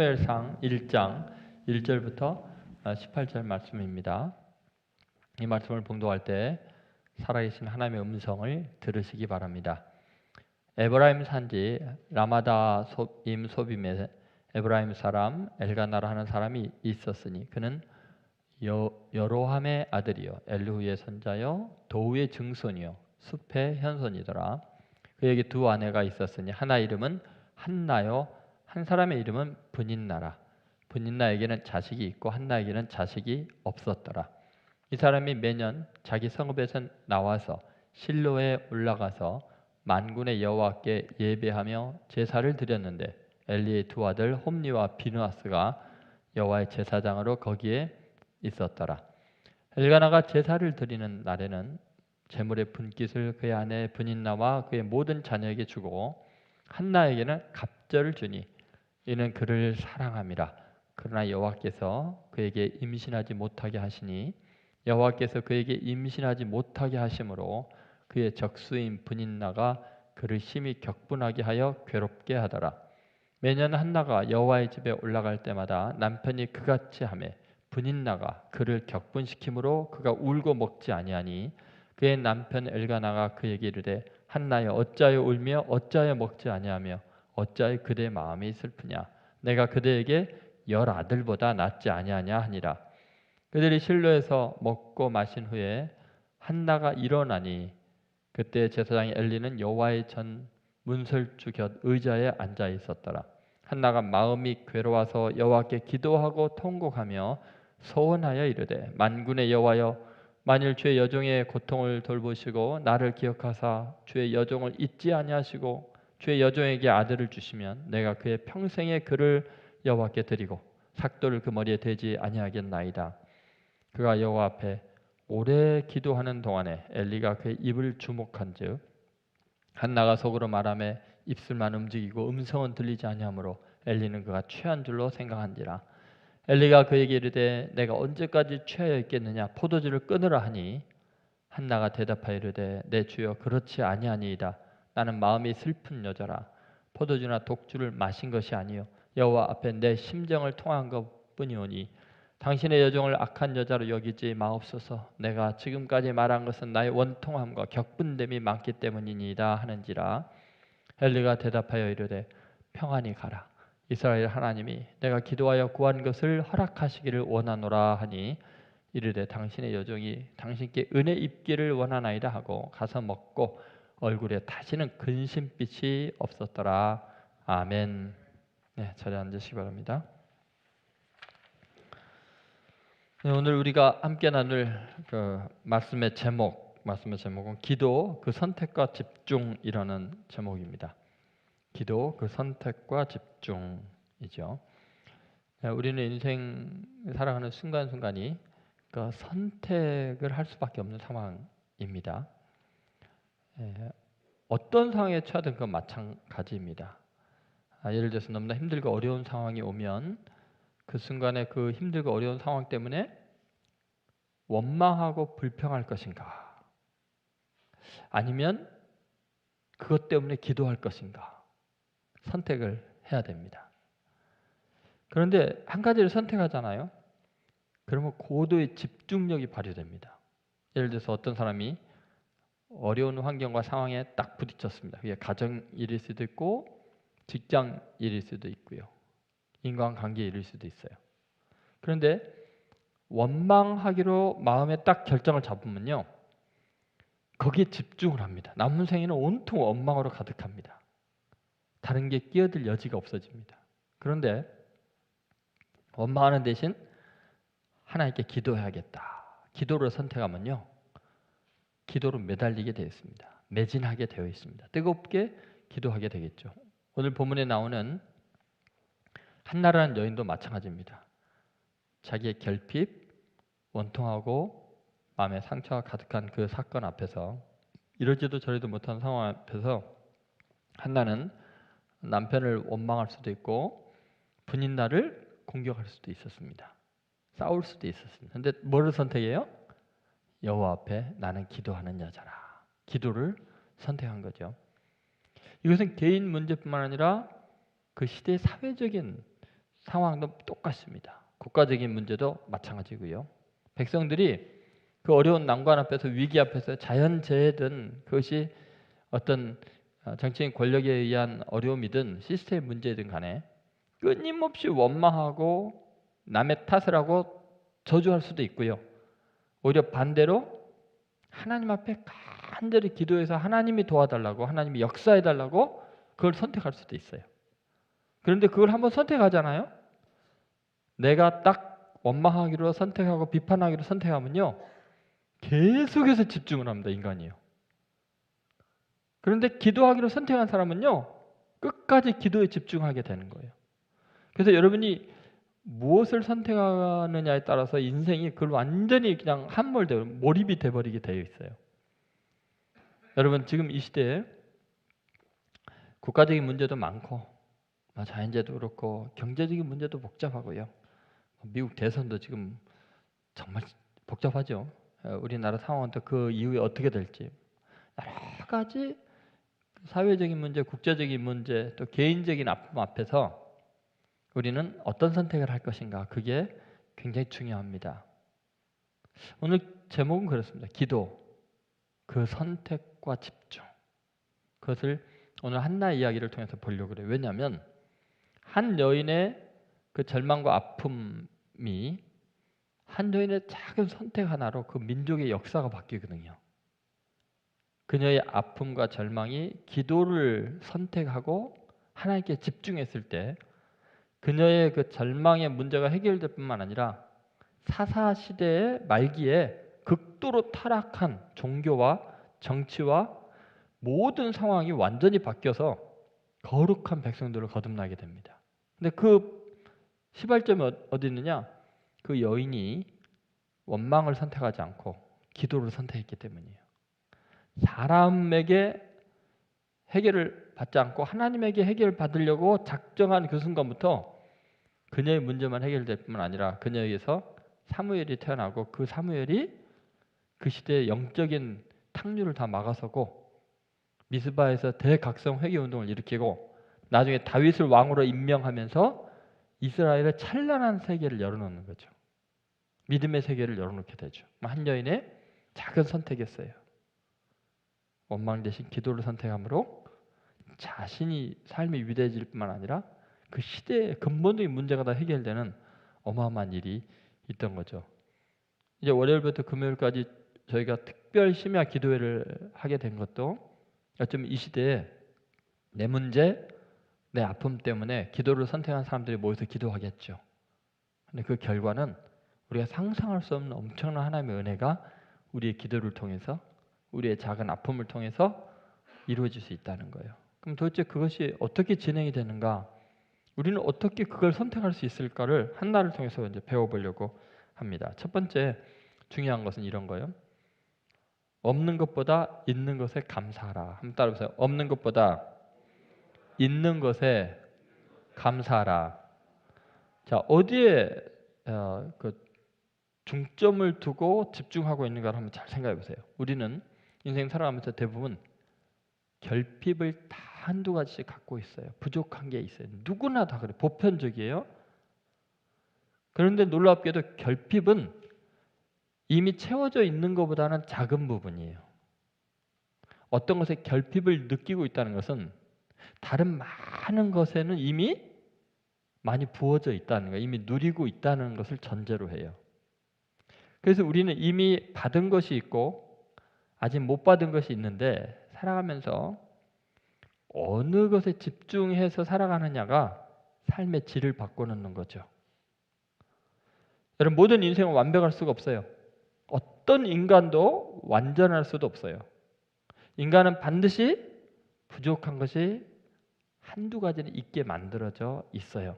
사무엘상 1장 1절부터 18절 말씀입니다. 이 말씀을 봉독할 때 살아계신 하나님의 음성을 들으시기 바랍니다. 에브라임 산지 라마다임 소빔에 에브라임 사람 엘가나라 하는 사람이 있었으니 그는 여로함의 아들이요 엘르후의 선자요 도우의 증손이요 숲의 현손이더라. 그에게 두 아내가 있었으니 하나 이름은 한나요 한 사람의 이름은 브닌나라. 브닌나에게는 자식이 있고 한나에게는 자식이 없었더라. 이 사람이 매년 자기 성읍에서 나와서 실로에 올라가서 만군의 여호와께 예배하며 제사를 드렸는데 엘리의 두 아들 홈리와 비느하스가 여호와의 제사장으로 거기에 있었더라. 엘가나가 제사를 드리는 날에는 제물의 분깃을 그의 아내 브닌나와 그의 모든 자녀에게 주고 한나에게는 갑절을 주니 이는 그를 사랑함이라. 그러나 여호와께서 그에게 임신하지 못하게 하시니 여호와께서 그에게 임신하지 못하게 하심으로 그의 적수인 브닌나가 그를 심히 격분하게 하여 괴롭게 하더라. 매년 한나가 여호와의 집에 올라갈 때마다 남편이 그같이 하매 브닌나가 그를 격분시키므로 그가 울고 먹지 아니하니 그의 남편 엘가나가 그에게 이르되 한나여 어찌하여 울며 어찌하여 먹지 아니하며 어찌하여 그대의 마음이 슬프냐 내가 그대에게 10아들보다 낫지 아니하냐 하니라. 그들이 실로에서 먹고 마신 후에 한나가 일어나니 그때 제사장이 엘리는 여호와의 전 문설주 곁 의자에 앉아 있었더라. 한나가 마음이 괴로워서 여호와께 기도하고 통곡하며 소원하여 이르되 만군의 여호와여 만일 주의 여종의 고통을 돌보시고 나를 기억하사 주의 여종을 잊지 아니하시고 주의 여종에게 아들을 주시면 내가 그의 평생의 그를 여호와께 드리고 삭도를 그 머리에 대지 아니하겠나이다. 그가 여호와 앞에 오래 기도하는 동안에 엘리가 그의 입을 주목한즉 한나가 속으로 말하며 입술만 움직이고 음성은 들리지 아니하므로 엘리는 그가 취한 줄로 생각한지라. 엘리가 그에게 이르되 내가 언제까지 취하여 있겠느냐 포도주를 끊으라 하니 한나가 대답하여 이르되 내 주여 그렇지 아니하니이다. 나는 마음이 슬픈 여자라. 포도주나 독주를 마신 것이 아니요 여호와 앞에 내 심정을 통한 것뿐이오니 당신의 여종을 악한 여자로 여기지 마옵소서. 내가 지금까지 말한 것은 나의 원통함과 격분됨이 많기 때문이니이다 하는지라. 엘리가 대답하여 이르되 평안히 가라. 이스라엘 하나님이 내가 기도하여 구한 것을 허락하시기를 원하노라 하니 이르되 당신의 여종이 당신께 은혜 입기를 원하나이다 하고 가서 먹고 얼굴에 다시는 근심빛이 없었더라. 아멘. 네, 자리에 앉으시기 바랍니다. 네, 오늘 우리가 함께 나눌 그 말씀의 제목은 기도 그 선택과 집중이라는 제목입니다. 기도 그 선택과 집중이죠. 네, 우리는 인생 살아가는 순간순간이 그 선택을 할 수밖에 없는 상황입니다. 어떤 상황에 처하든 그 마찬가지입니다. 예를 들어서 너무나 힘들고 어려운 상황이 오면 그 순간에 그 힘들고 어려운 상황 때문에 원망하고 불평할 것인가 아니면 그것 때문에 기도할 것인가 선택을 해야 됩니다. 그런데 한 가지를 선택하잖아요. 그러면 고도의 집중력이 발휘됩니다. 예를 들어서 어떤 사람이 어려운 환경과 상황에 딱 부딪혔습니다. 그게 가정 일일 수도 있고 직장 일일 수도 있고요. 인간관계 일일 수도 있어요. 그런데 원망하기로 마음에 딱 결정을 잡으면요. 거기에 집중을 합니다. 남은 생애는 온통 원망으로 가득합니다. 다른 게 끼어들 여지가 없어집니다. 그런데 원망하는 대신 하나님께 기도해야겠다. 기도를 선택하면요. 기도로 매달리게 되어 있습니다. 매진하게 되어 있습니다. 뜨겁게 기도하게 되겠죠. 오늘 본문에 나오는 한나라는 여인도 마찬가지입니다. 자기의 결핍, 원통하고 마음에 상처가 가득한 그 사건 앞에서 이러지도 저러지도 못한 상황 앞에서 한나는 남편을 원망할 수도 있고 브닌나를 공격할 수도 있었습니다. 싸울 수도 있었습니다. 그런데 뭐를 선택해요? 여호와 앞에 나는 기도하는 여자라. 기도를 선택한 거죠. 이것은 개인 문제뿐만 아니라 그 시대의 사회적인 상황도 똑같습니다. 국가적인 문제도 마찬가지고요. 백성들이 그 어려운 난관 앞에서 위기 앞에서 자연재해든 그것이 어떤 정치인 권력에 의한 어려움이든 시스템 문제든 간에 끊임없이 원망하고 남의 탓을 하고 저주할 수도 있고요. 오히려 반대로 하나님 앞에 간절히 기도해서 하나님이 도와달라고, 하나님이 역사해달라고 그걸 선택할 수도 있어요. 그런데 그걸 한번 선택하잖아요. 내가 딱 원망하기로 선택하고 비판하기로 선택하면요, 계속해서 집중을 합니다. 인간이요. 그런데 기도하기로 선택한 사람은요, 끝까지 기도에 집중하게 되는 거예요. 그래서 여러분이 무엇을 선택하느냐에 따라서 인생이 그걸 완전히 그냥 함몰되고 몰입이 돼버리게 되어 있어요. 여러분, 지금 이 시대에 국가적인 문제도 많고 자연재해도 그렇고 경제적인 문제도 복잡하고요. 미국 대선도 지금 정말 복잡하죠. 우리나라 상황은 또 그 이후에 어떻게 될지 여러 가지 사회적인 문제, 국제적인 문제, 또 개인적인 아픔 앞에서 우리는 어떤 선택을 할 것인가, 그게 굉장히 중요합니다. 오늘 제목은 그렇습니다. 기도, 그 선택과 집중. 그것을 오늘 한나의 이야기를 통해서 보려고 그래요. 왜냐하면 한 여인의 그 절망과 아픔이 한 여인의 작은 선택 하나로 그 민족의 역사가 바뀌거든요. 그녀의 아픔과 절망이 기도를 선택하고 하나님께 집중했을 때 그녀의 그 절망의 문제가 해결될 뿐만 아니라 사사시대의 말기에 극도로 타락한 종교와 정치와 모든 상황이 완전히 바뀌어서 거룩한 백성들을 거듭나게 됩니다. 근데 그 시발점이 어디 있느냐? 그 여인이 원망을 선택하지 않고 기도를 선택했기 때문이에요. 사람에게 해결을 받지 않고 하나님에게 해결을 받으려고 작정한 그 순간부터 그녀의 문제만 해결될 뿐만 아니라 그녀에게서 사무엘이 태어나고 그 사무엘이 그 시대의 영적인 탁류를 다 막아서고 미스바에서 대각성 회개운동을 일으키고 나중에 다윗을 왕으로 임명하면서 이스라엘의 찬란한 세계를 열어놓는 거죠. 믿음의 세계를 열어놓게 되죠. 한 여인의 작은 선택이었어요. 원망 대신 기도를 선택함으로 자신이 삶이 위대해질 뿐만 아니라 그 시대의 근본적인 문제가 다 해결되는 어마어마한 일이 있던 거죠. 이제 월요일부터 금요일까지 저희가 특별 심야 기도회를 하게 된 것도 어쩌면 이 시대에 내 문제, 내 아픔 때문에 기도를 선택한 사람들이 모여서 기도하겠죠. 근데 그 결과는 우리가 상상할 수 없는 엄청난 하나님의 은혜가 우리의 기도를 통해서, 우리의 작은 아픔을 통해서 이루어질 수 있다는 거예요. 그럼 도대체 그것이 어떻게 진행이 되는가? 우리는 어떻게 그걸 선택할 수 있을까를 한나를 통해서 이제 배워보려고 합니다. 첫 번째 중요한 것은 이런 거예요. 없는 것보다 있는 것에 감사하라. 한번 따라해보세요. 없는 것보다 있는 것에 감사하라. 자, 어디에 그 중점을 두고 집중하고 있는가를 한번 잘 생각해 보세요. 우리는 인생 살아가면서 대부분 결핍을 다 한두 가지씩 갖고 있어요. 부족한 게 있어요. 누구나 다 그래요. 보편적이에요. 그런데 놀랍게도 결핍은 이미 채워져 있는 것보다는 작은 부분이에요. 어떤 것에 결핍을 느끼고 있다는 것은 다른 많은 것에는 이미 많이 부어져 있다는 거예요. 이미 누리고 있다는 것을 전제로 해요. 그래서 우리는 이미 받은 것이 있고 아직 못 받은 것이 있는데 살아가면서 어느 것에 집중해서 살아가느냐가 삶의 질을 바꿔놓는 거죠. 여러분, 모든 인생은 완벽할 수가 없어요. 어떤 인간도 완전할 수도 없어요. 인간은 반드시 부족한 것이 한두 가지는 있게 만들어져 있어요.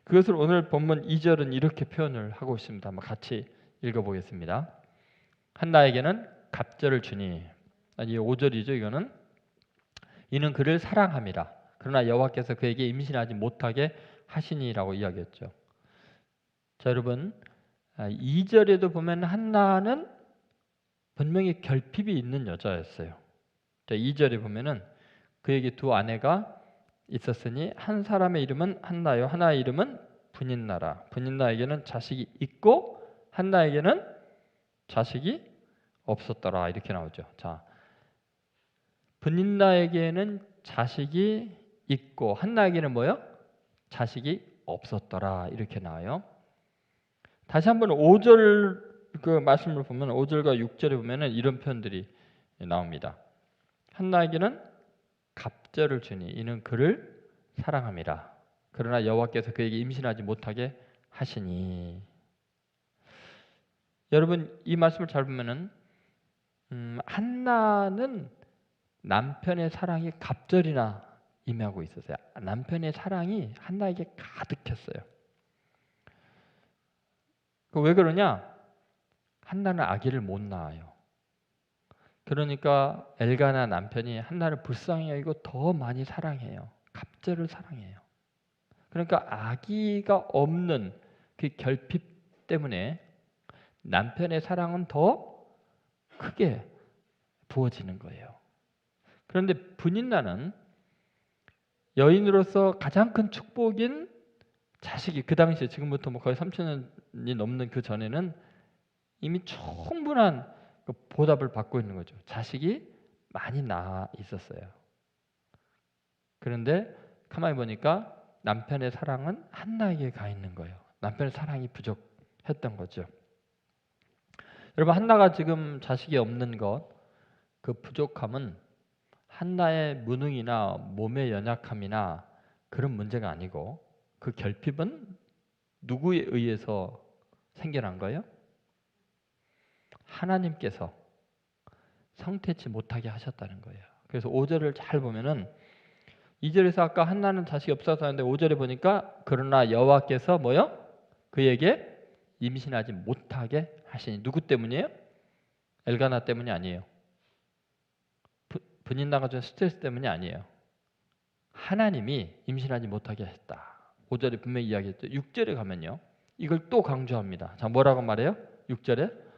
그것을 오늘 본문 2절은 이렇게 표현을 하고 있습니다. 한번 같이 읽어보겠습니다. 한나에게는 갑절을 주니, 아니 5절이죠. 이거는 이는 그를 사랑함이라. 그러나 여호와께서 그에게 임신하지 못하게 하시니라고 이야기했죠. 자, 여러분, 2절에도 보면 한나는 분명히 결핍이 있는 여자였어요. 자, 2절에 보면은 그에게 두 아내가 있었으니 한 사람의 이름은 한나요 하나의 이름은 브닛나라. 브닛나에게는 자식이 있고 한나에게는 자식이 없었더라. 이렇게 나오죠. 자, 브닛나에게는 자식이 있고 한나에게는 뭐요? 자식이 없었더라. 이렇게 나와요. 다시 한번 5절 그 말씀을 보면 5절과 6절에 보면은 이런 표현들이 나옵니다. 한나에게는 갑절을 주니 이는 그를 사랑함이라. 그러나 여호와께서 그에게 임신하지 못하게 하시니. 여러분 이 말씀을 잘 보면은 한나는 남편의 사랑이 갑절이나 임하고 있었어요. 남편의 사랑이 한나에게 가득했어요. 왜 그러냐? 한나는 아기를 못 낳아요. 그러니까 엘가나 남편이 한나를 불쌍히 여기고 더 많이 사랑해요. 갑절을 사랑해요. 그러니까 아기가 없는 그 결핍 때문에 남편의 사랑은 더 크게 부어지는 거예요. 그런데 브닛나는 여인으로서 가장 큰 축복인 자식이 그 당시에 지금부터 뭐 거의 3,000년이 넘는 그 전에는 이미 충분한 보답을 받고 있는 거죠. 자식이 많이 낳아 있었어요. 그런데 가만히 보니까 남편의 사랑은 한나에게 가 있는 거예요. 남편의 사랑이 부족했던 거죠. 여러분 한나가 지금 자식이 없는 것, 그 부족함은 한나의 무능이나 몸의 연약함이나 그런 문제가 아니고 그 결핍은 누구에 의해서 생겨난 거예요? 하나님께서 성태치 못하게 하셨다는 거예요. 그래서 5절을 잘 보면은 2절에서 아까 한나는 자식이 없어서 하는데 5절에 보니까 그러나 여호와께서 뭐요? 그에게 임신하지 못하게 하시니. 누구 때문이에요? 엘가나 때문이 아니에요. 브닛나가 준 스트레스 때문이 아니에요. 하나님이 임신하지 못하게 했다. 5절에 분명히 이야기했죠. 6절에 가면요. 이걸 또 강조합니다. 자, 뭐라고 말해요? 6절에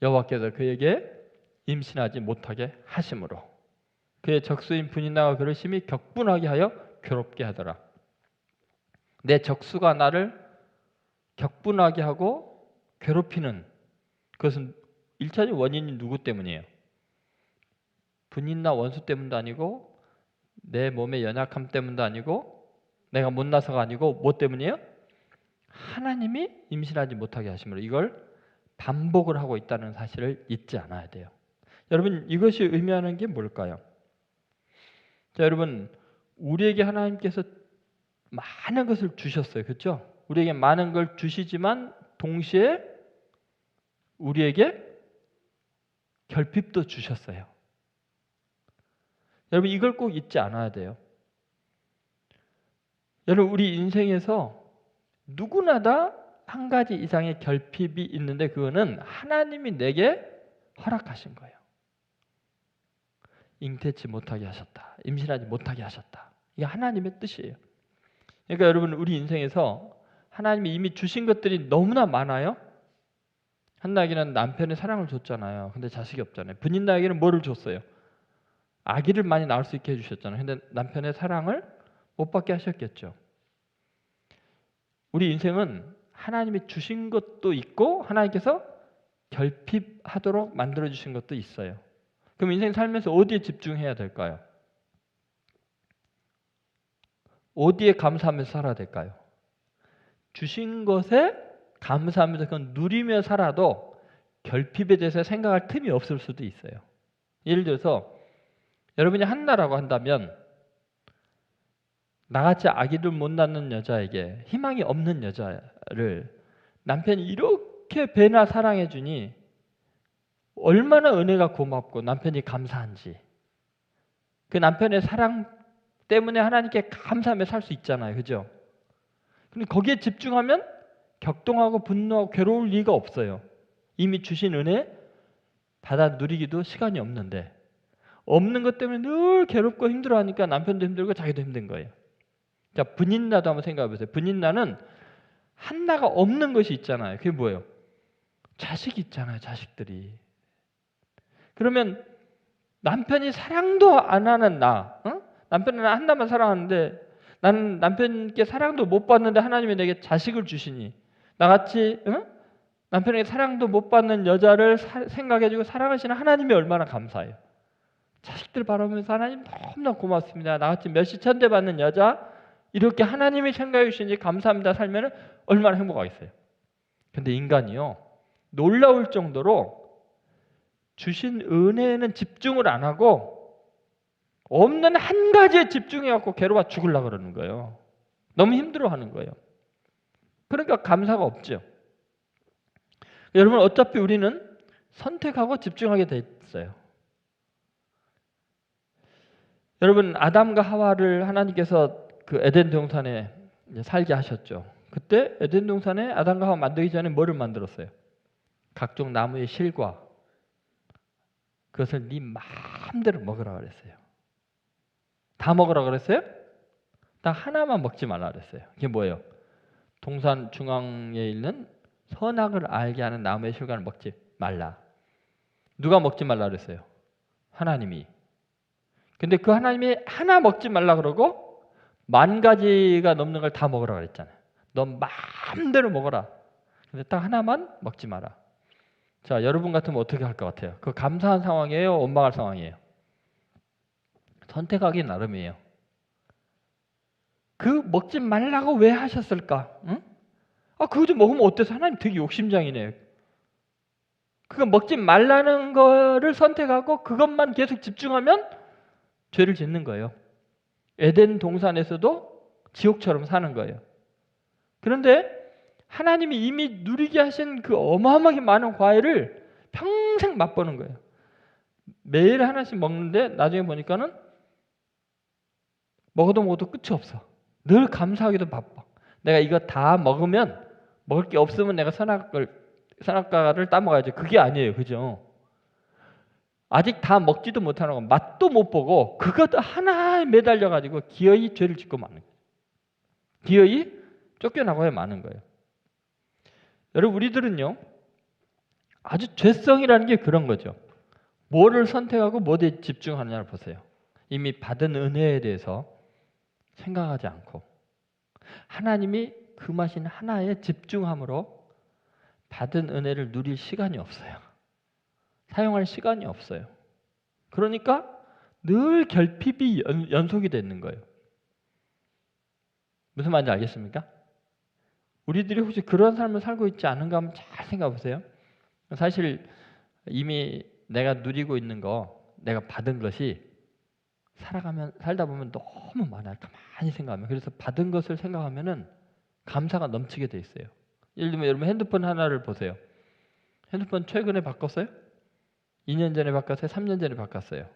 여호와께서 그에게 임신하지 못하게 하심으로 그의 적수인 브닛나가 그를 심히 격분하게 하여 괴롭게 하더라. 내 적수가 나를 격분하게 하고 괴롭히는 그것은 1차적인 원인이 누구 때문이에요? 브닛나 원수 때문도 아니고 내 몸의 연약함 때문도 아니고 내가 못나서가 아니고 뭐 때문이에요? 하나님이 임신하지 못하게 하심으로 이걸 반복을 하고 있다는 사실을 잊지 않아야 돼요. 여러분 이것이 의미하는 게 뭘까요? 자, 여러분 우리에게 하나님께서 많은 것을 주셨어요. 그렇죠? 우리에게 많은 걸 주시지만 동시에 우리에게 결핍도 주셨어요. 여러분 이걸 꼭 잊지 않아야 돼요. 여러분 우리 인생에서 누구나 다 한 가지 이상의 결핍이 있는데 그거는 하나님이 내게 허락하신 거예요. 잉태치 못하게 하셨다. 임신하지 못하게 하셨다. 이게 하나님의 뜻이에요. 그러니까 여러분 우리 인생에서 하나님이 이미 주신 것들이 너무나 많아요. 한나에게는 남편의 사랑을 줬잖아요. 근데 자식이 없잖아요. 브닛나에게는 뭐를 줬어요? 아기를 많이 낳을 수 있게 해주셨잖아요. 근데 남편의 사랑을 못 받게 하셨겠죠. 우리 인생은 하나님이 주신 것도 있고 하나님께서 결핍하도록 만들어주신 것도 있어요. 그럼 인생 살면서 어디에 집중해야 될까요? 어디에 감사하면서 살아야 될까요? 주신 것에 감사하면서 그건 누리며 살아도 결핍에 대해서 생각할 틈이 없을 수도 있어요. 예를 들어서 여러분이 한나라고 한다면 나같이 아기를 못 낳는 여자에게 희망이 없는 여자를 남편이 이렇게 배나 사랑해 주니 얼마나 은혜가 고맙고 남편이 감사한지 그 남편의 사랑 때문에 하나님께 감사하며 살 수 있잖아요. 그죠? 근데 거기에 집중하면 격동하고 분노하고 괴로울 리가 없어요. 이미 주신 은혜 받아 누리기도 시간이 없는데 없는 것 때문에 늘 괴롭고 힘들어하니까 남편도 힘들고 자기도 힘든 거예요. 자, 브닛나도 한번 생각해 보세요. 브닛나는 한나가 없는 것이 있잖아요. 그게 뭐예요? 자식이 있잖아요. 자식들이. 그러면 남편이 사랑도 안 하는 나, 남편은 한나만 사랑하는데 나는 남편께 사랑도 못 받는데 하나님이 내게 자식을 주시니 나같이 남편에게 사랑도 못 받는 여자를 생각해주고 사랑하시는 하나님이 얼마나 감사해요. 자식들 바라보면서 하나님 너무나 고맙습니다. 나같이 멸시 천대받는 여자 이렇게 하나님이 생각해 주시니 감사합니다 살면 얼마나 행복하겠어요. 근데 인간이요 놀라울 정도로 주신 은혜에는 집중을 안 하고 없는 한 가지에 집중해갖고 괴로워 죽으려고 그러는 거예요. 너무 힘들어하는 거예요. 그러니까 감사가 없죠. 여러분 어차피 우리는 선택하고 집중하게 돼 있어요. 여러분 아담과 하와를 하나님께서 그 에덴 동산에 살게 하셨죠. 그때 에덴 동산에 아담과 하와 만들기 전에 뭐를 만들었어요? 각종 나무의 실과 그것을 네 마음대로 먹으라 그랬어요. 다 먹으라 그랬어요? 딱 하나만 먹지 말라 그랬어요. 그게 뭐예요? 동산 중앙에 있는 선악을 알게 하는 나무의 실과를 먹지 말라. 누가 먹지 말라 그랬어요? 하나님이. 근데 그 하나님이 하나 먹지 말라 그러고 10,000가지가 넘는 걸 다 먹으라 그랬잖아요. 넌 마음대로 먹어라. 근데 딱 하나만 먹지 마라. 자, 여러분 같으면 어떻게 할 것 같아요? 그 감사한 상황이에요? 원망할 상황이에요? 선택하기 나름이에요. 그 먹지 말라고 왜 하셨을까? 응? 그거 좀 먹으면 어때서? 하나님 되게 욕심장이네. 그거 먹지 말라는 거를 선택하고 그것만 계속 집중하면 죄를 짓는 거예요. 에덴 동산에서도 지옥처럼 사는 거예요. 그런데 하나님이 이미 누리게 하신 그 어마어마하게 많은 과일을 평생 맛보는 거예요. 매일 하나씩 먹는데 나중에 보니까는 먹어도 끝이 없어. 늘 감사하기도 바빠. 내가 이거 다 먹으면 먹을 게 없으면 내가 선악과를 따먹어야지. 그게 아니에요. 그죠? 아직 다 먹지도 못하는 거 맛도 못 보고 그것 하나에 매달려가지고 기어이 죄를 짓고 마는 거예요. 기어이 쫓겨나고야 마는 거예요. 여러분 우리들은요 아주 죄성이라는 게 그런 거죠. 뭐를 선택하고 뭐에 집중하느냐를 보세요. 이미 받은 은혜에 대해서 생각하지 않고 하나님이 금하신 하나에 집중함으로 받은 은혜를 누릴 시간이 없어요. 사용할 시간이 없어요. 그러니까 늘 결핍이 연속이 되는 거예요. 무슨 말인지 알겠습니까? 우리들이 혹시 그런 삶을 살고 있지 않은가 한번 잘 생각해 보세요. 사실 이미 내가 누리고 있는 거, 내가 받은 것이 살다 보면 너무 많아요. 가만히 생각하면. 그래서 받은 것을 생각하면은 감사가 넘치게 돼 있어요. 예를 들면 여러분 핸드폰 하나를 보세요. 핸드폰 최근에 바꿨어요? 2년 전에 바꿨어요? 3년 전에 바꿨어요?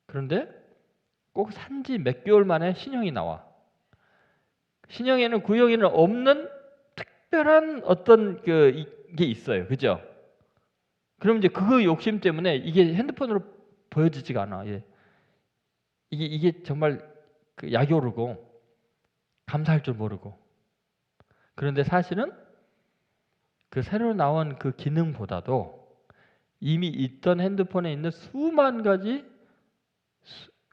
그런데 꼭 산지 몇 개월 만에 신형이 나와. 신형에는 구형에는 없는 특별한 어떤 게 있어요. 그죠? 그럼 이제 그 욕심 때문에 이게 핸드폰으로 보여지지가 않아. 이게 정말 그 약오르고 감사할 줄 모르고. 그런데 사실은 그 새로 나온 그 기능보다도 이미 있던 핸드폰에 있는 수만 가지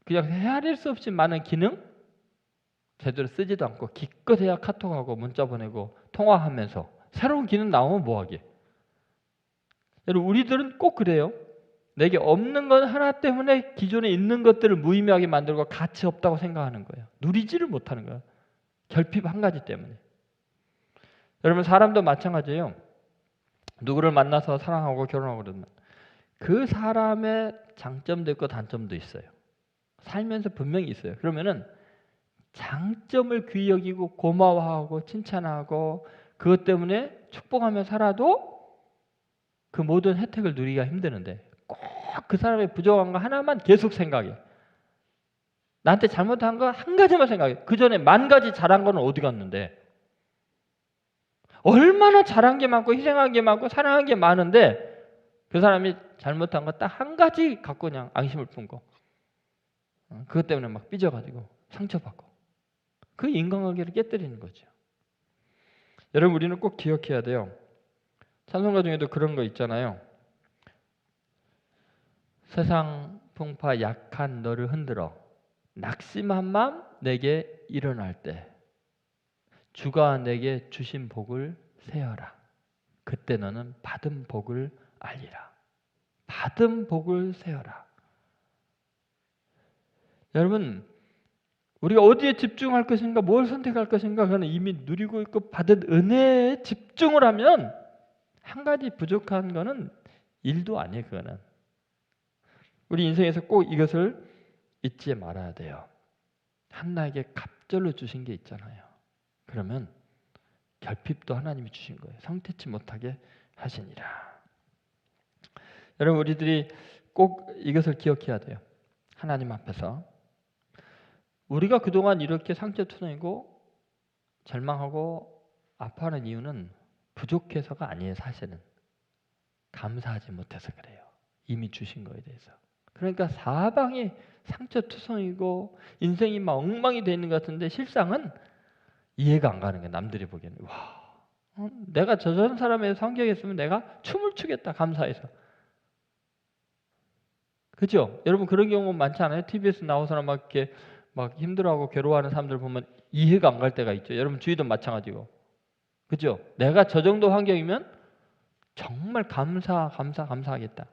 그냥 헤아릴 수 없이 많은 기능 제대로 쓰지도 않고 기껏해야 카톡하고 문자 보내고 통화하면서 새로운 기능 나오면 뭐하게. 여러분 우리들은 꼭 그래요. 내게 없는 건 하나 때문에 기존에 있는 것들을 무의미하게 만들고 가치 없다고 생각하는 거예요. 누리지를 못하는 거예요. 결핍 한 가지 때문에. 여러분 사람도 마찬가지예요. 누구를 만나서 사랑하고 결혼하고 그러면 그 사람의 장점도 있고 단점도 있어요. 살면서 분명히 있어요. 그러면은 장점을 귀히 여기고 고마워하고 칭찬하고 그것 때문에 축복하며 살아도 그 모든 혜택을 누리기가 힘드는데 꼭 그 사람의 부족한 거 하나만 계속 생각해. 나한테 잘못한 거 한 가지만 생각해. 그 전에 10,000가지 잘한 거는 어디 갔는데 얼마나 잘한 게 많고 희생한 게 많고 사랑한 게 많은데 그 사람이 잘못한 거 딱 한 가지 갖고 그냥 앙심을 품고 그것 때문에 막 삐져가지고 상처받고 그 인간관계를 깨뜨리는 거죠. 여러분 우리는 꼭 기억해야 돼요. 찬송가 중에도 그런 거 있잖아요. 세상 풍파 약한 너를 흔들어 낙심한 마음 내게 일어날 때 주가 내게 주신 복을 세어라. 그때 너는 받은 복을 알리라. 받은 복을 세어라. 여러분, 우리가 어디에 집중할 것인가, 뭘 선택할 것인가, 그건 이미 누리고 있고 받은 은혜에 집중을 하면 한 가지 부족한 거는 일도 아니에요. 그거는 우리 인생에서 꼭 이것을 잊지 말아야 돼요. 한나에게 갑절로 주신 게 있잖아요. 그러면 결핍도 하나님이 주신 거예요. 성취치 못하게 하시니라. 여러분, 우리들이 꼭 이것을 기억해야 돼요. 하나님 앞에서 우리가 그동안 이렇게 상처투성이고 절망하고 아파하는 이유는 부족해서가 아니에요. 사실은 감사하지 못해서 그래요. 이미 주신 거에 대해서. 그러니까 사방이 상처투성이고 인생이 막 엉망이 되어 있는 것 같은데 실상은 이해가 안 가는 거예요. 남들이 보기에는. 와, 내가 저런 사람의 성격이었으면 내가 춤을 추겠다. 감사해서. 그죠? 여러분 그런 경우 많지 않아요? TV에서 나오서나 막 이렇게 막 힘들어하고 괴로워하는 사람들 보면 이해가 안 갈 때가 있죠. 여러분 주위도 마찬가지고. 그죠? 내가 저 정도 환경이면 정말 감사하겠다.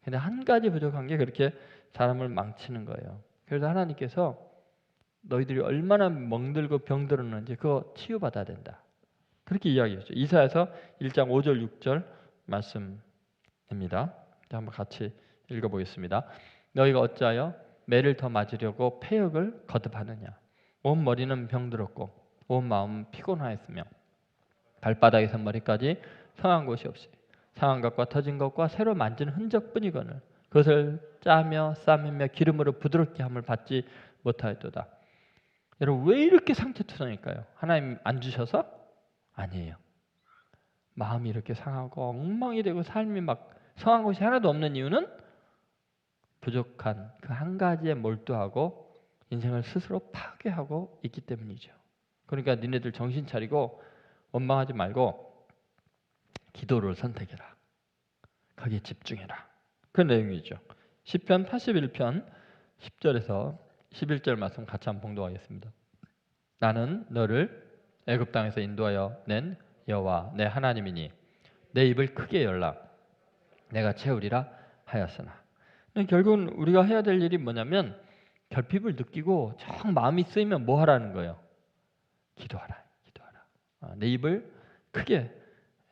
근데 한 가지 부족한 게 그렇게 사람을 망치는 거예요. 그래서 하나님께서 너희들이 얼마나 멍들고 병들었는지 그거 치유받아야 된다. 그렇게 이야기했죠. 이사야서 1장 5절 6절 말씀입니다. 한번 같이 읽어보겠습니다. 너희가 어찌하여 매를 더 맞으려고 패역을 거듭하느냐. 온 머리는 병들었고 온 마음은 피곤하였으며 발바닥에서 머리까지 상한 곳이 없이 상한 것과 터진 것과 새로 만진 흔적뿐이거늘 그것을 짜며 싸매며 기름으로 부드럽게 함을 받지 못하였도다. 여러분 왜 이렇게 상처투성일까요? 하나님 안 주셔서? 아니에요. 마음이 이렇게 상하고 엉망이 되고 삶이 막 성한 것이 하나도 없는 이유는 부족한 그 한 가지에 몰두하고 인생을 스스로 파괴하고 있기 때문이죠. 그러니까 니네들 정신 차리고 원망하지 말고 기도를 선택해라. 거기에 집중해라. 그 내용이죠. 시편 81편 10절에서 11절 말씀 같이 한번 봉독하겠습니다. 나는 너를 애굽 땅에서 인도하여 낸 여호와 내 하나님이니 내 입을 크게 열라 내가 채우리라 하였으나. 결국은 우리가 해야 될 일이 뭐냐면 결핍을 느끼고 정 마음이 쓰이면 뭐 하라는 거예요? 기도하라. 내 입을 크게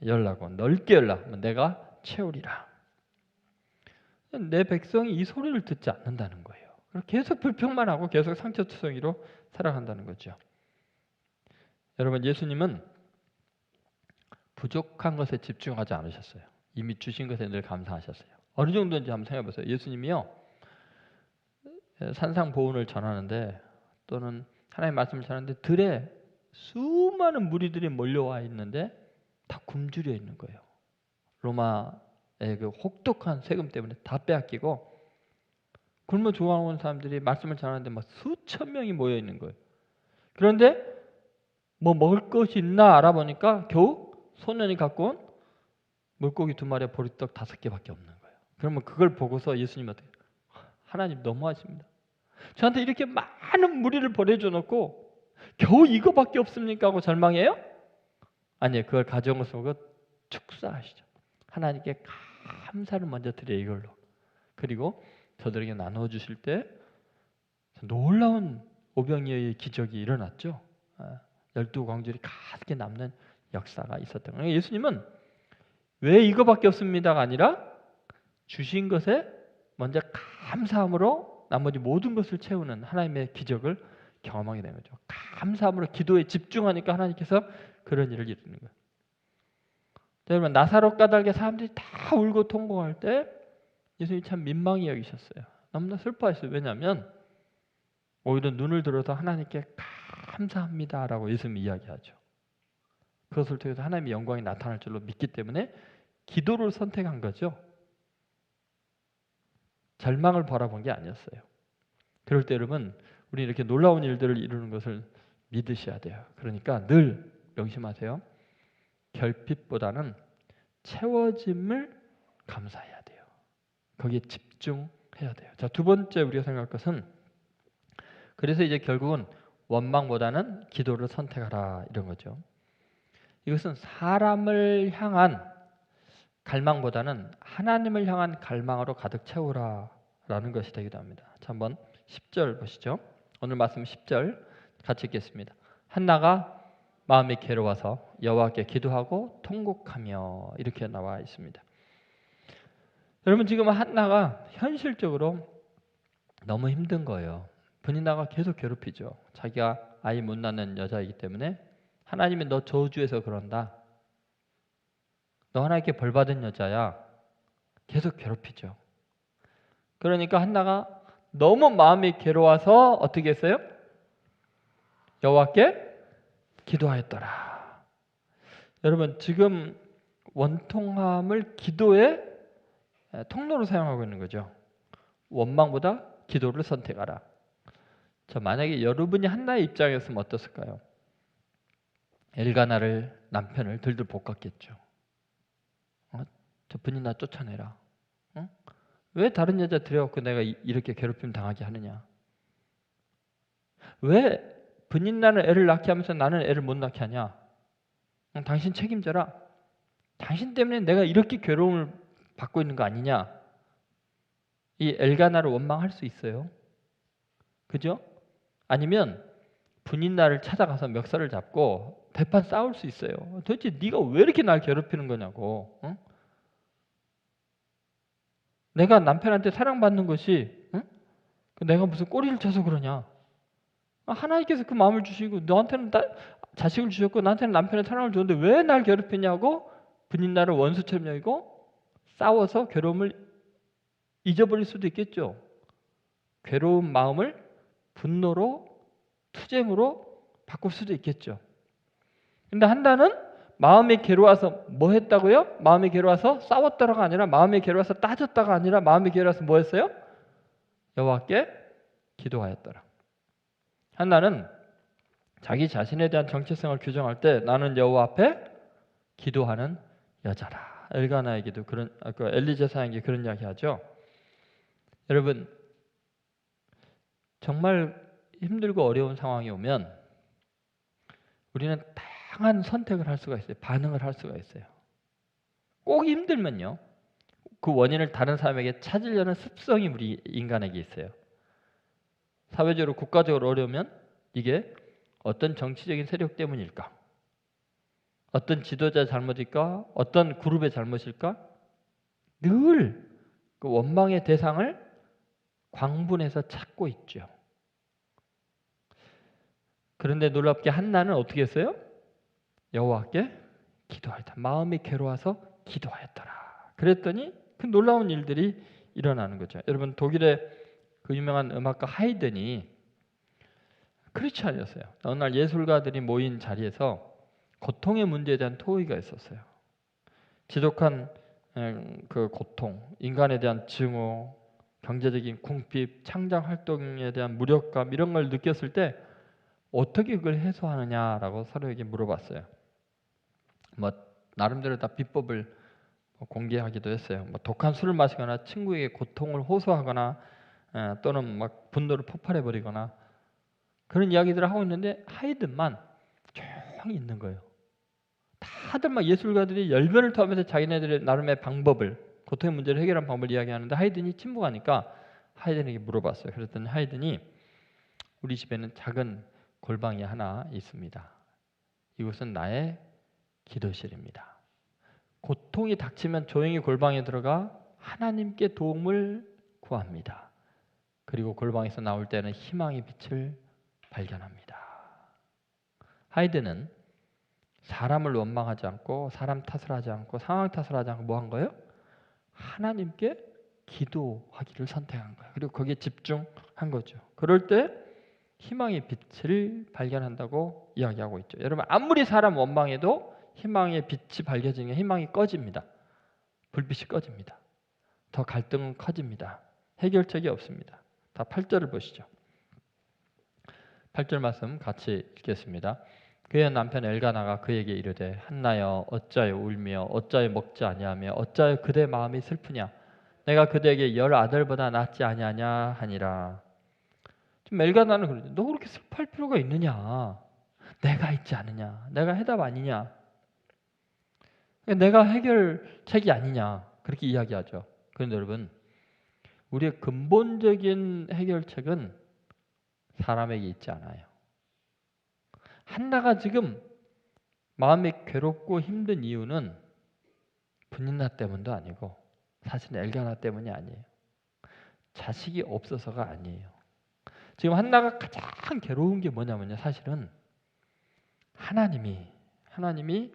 열라고 넓게 열라 내가 채우리라. 내 백성이 이 소리를 듣지 않는다는 거예요. 계속 불평만 하고 계속 상처투성이로 살아간다는 거죠. 여러분 예수님은 부족한 것에 집중하지 않으셨어요. 이미 주신 것에 늘 감사하셨어요. 어느 정도인지 한번 생각해 보세요. 예수님이요 산상보훈을 전하는데 또는 하나님의 말씀을 전하는데 들에 수많은 무리들이 몰려와 있는데 다 굶주려 있는 거예요. 로마의 그 혹독한 세금 때문에 다 빼앗기고 굶어 죽어가는 사람들이 말씀을 전하는데 막 수천 명이 모여 있는 거예요. 그런데 뭐 먹을 것이 있나 알아보니까 겨우 소년이 갖고 온 물고기 2마리에 보리떡 5개밖에 없는 거예요. 그러면 그걸 보고서 예수님 어떻게 하나님 너무하십니다. 저한테 이렇게 많은 무리를 보내줘 놓고 겨우 이거밖에 없습니까? 하고 절망해요? 아니에요. 그걸 가져온 것을 보고 축사하시죠. 하나님께 감사를 먼저 드려요. 이걸로. 그리고 저들에게 나누어 주실 때 놀라운 오병이어의 기적이 일어났죠. 12광줄이 가득히 남는 역사가 있었던 거예요. 예수님은 왜 이거밖에 없습니다가 아니라 주신 것에 먼저 감사함으로 나머지 모든 것을 채우는 하나님의 기적을 경험하게 되는 거죠. 감사함으로 기도에 집중하니까 하나님께서 그런 일을 이루는 거예요. 여러분 나사로 까닭에 사람들이 다 울고 통곡할 때 예수님이 참 민망히 여기셨어요. 너무나 슬퍼했어요. 왜냐하면 오히려 눈을 들어서 하나님께 감사합니다라고 예수님이 이야기하죠. 그것을 통해서 하나님의 영광이 나타날 줄로 믿기 때문에 기도를 선택한 거죠. 절망을 바라본 게 아니었어요. 그럴 때 여러분 우리 이렇게 놀라운 일들을 이루는 것을 믿으셔야 돼요. 그러니까 늘 명심하세요. 결핍보다는 채워짐을 감사해야 돼요. 거기에 집중해야 돼요. 자, 두 번째 우리가 생각할 것은 그래서 이제 결국은 원망보다는 기도를 선택하라 이런 거죠. 이것은 사람을 향한 갈망보다는 하나님을 향한 갈망으로 가득 채우라라는 것이 되기도 합니다. 자, 한번 10절 보시죠. 오늘 말씀 10절 같이 읽겠습니다. 한나가 마음이 괴로워서 여호와께 기도하고 통곡하며 이렇게 나와 있습니다. 여러분 지금 한나가 현실적으로 너무 힘든 거예요. 브니나가 계속 괴롭히죠. 자기가 아이 못 낳는 여자이기 때문에 하나님이 너 저주해서 그런다. 너 하나님께 벌 받은 여자야. 계속 괴롭히죠. 그러니까 한나가 너무 마음이 괴로워서 어떻게 했어요? 여호와께 기도하였더라. 여러분 지금 원통함을 기도의 통로로 사용하고 있는 거죠. 원망보다 기도를 선택하라. 자, 만약에 여러분이 한나의 입장이었으면 어떻을까요? 엘가나를 남편을 들들 볶았겠죠. 저 분이 나 쫓아내라. 왜 다른 여자 들여갖고 내가 이렇게 괴롭힘 당하게 하느냐? 왜 분인 나는 애를 낳게 하면서 나는 애를 못 낳게 하냐? 당신 책임져라. 당신 때문에 내가 이렇게 괴로움을 받고 있는 거 아니냐? 이 엘가나를 원망할 수 있어요. 그죠? 아니면 분인나를 찾아가서 멱살을 잡고 대판 싸울 수 있어요. 도대체 네가 왜 이렇게 날 괴롭히는 거냐고. 내가 남편한테 사랑받는 것이 내가 무슨 꼬리를 쳐서 그러냐. 하나님께서 그 마음을 주시고 너한테는 자식을 주셨고 나한테는 남편의 사랑을 줬는데 왜 날 괴롭히냐고 분인나를 원수처럼 여기고 싸워서 괴로움을 잊어버릴 수도 있겠죠. 괴로운 마음을 분노로 투쟁으로 바꿀 수도 있겠죠. 근데 한나는 마음이 괴로워서 뭐 했다고요? 마음이 괴로워서 싸웠다가 아니라 마음이 괴로워서 따졌다가 아니라 마음이 괴로워서 뭐 했어요? 여호와께 기도하였더라. 한나는 자기 자신에 대한 정체성을 규정할 때 나는 여호와 앞에 기도하는 여자라. 엘가나에게도 그런 엘리제사에게 그런 이야기하죠. 여러분 정말 힘들고 어려운 상황이 오면 우리는 다양한 선택을 할 수가 있어요. 반응을 할 수가 있어요. 꼭 힘들면요. 그 원인을 다른 사람에게 찾으려는 습성이 우리 인간에게 있어요. 사회적으로 국가적으로 어려우면 이게 어떤 정치적인 세력 때문일까? 어떤 지도자의 잘못일까? 어떤 그룹의 잘못일까? 늘 그 원망의 대상을 광분해서 찾고 있죠. 그런데 놀랍게 한나는 어떻게 했어요? 여호와께 기도하였다. 마음이 괴로워서 기도하였더라. 그랬더니 그 놀라운 일들이 일어나는 거죠. 여러분 독일의 그 유명한 음악가 하이든이 크리스찬이었어요. 어느 날 예술가들이 모인 자리에서 고통의 문제에 대한 토의가 있었어요. 지독한 그 고통, 인간에 대한 증오, 경제적인 궁핍, 창작 활동에 대한 무력감 이런 걸 느꼈을 때 어떻게 그걸 해소하느냐라고 서로에게 물어봤어요. 뭐 나름대로 다 비법을 공개하기도 했어요. 뭐 독한 술을 마시거나 친구에게 고통을 호소하거나 또는 막 분노를 폭발해버리거나 그런 이야기들을 하고 있는데 하이든만 조용히 있는 거예요. 다들 막 예술가들이 열변을 토하면서 자기네들의 나름의 방법을 고통의 문제를 해결하는 방법을 이야기하는데 하이든이 침묵하니까 하이든에게 물어봤어요. 그랬더니 하이든이 우리 집에는 작은 골방이 하나 있습니다. 이곳은 나의 기도실입니다. 고통이 닥치면 조용히 골방에 들어가 하나님께 도움을 구합니다. 그리고 골방에서 나올 때는 희망의 빛을 발견합니다. 하이든은 사람을 원망하지 않고 사람 탓을 하지 않고 상황 탓을 하지 않고 뭐 한 거예요? 하나님께 기도하기를 선택한 거예요. 그리고 거기에 집중한 거죠. 그럴 때 희망의 빛을 발견한다고 이야기하고 있죠. 여러분 아무리 사람 원망해도 희망의 빛이 밝혀지면 희망이 꺼집니다. 불빛이 꺼집니다. 더 갈등은 커집니다. 해결책이 없습니다. 다 8절을 보시죠. 8절 말씀 같이 읽겠습니다. 그의 남편 엘가나가 그에게 이르되 한나여 어찌하여 울며 어찌하여 먹지 아니하며 어찌하여 그대 마음이 슬프냐 내가 그대에게 10 아들보다 낫지 아니하냐 하니라. 지금 엘가나는 그러죠. 너 그렇게 슬퍼할 필요가 있느냐? 내가 있지 않느냐? 내가 해답 아니냐? 내가 해결책이 아니냐? 그렇게 이야기하죠. 그런데 여러분, 우리의 근본적인 해결책은 사람에게 있지 않아요. 한나가 지금 마음이 괴롭고 힘든 이유는 분인나 때문도 아니고 사실 엘가나 때문이 아니에요. 자식이 없어서가 아니에요. 지금 한나가 가장 괴로운 게 뭐냐면요. 사실은 하나님이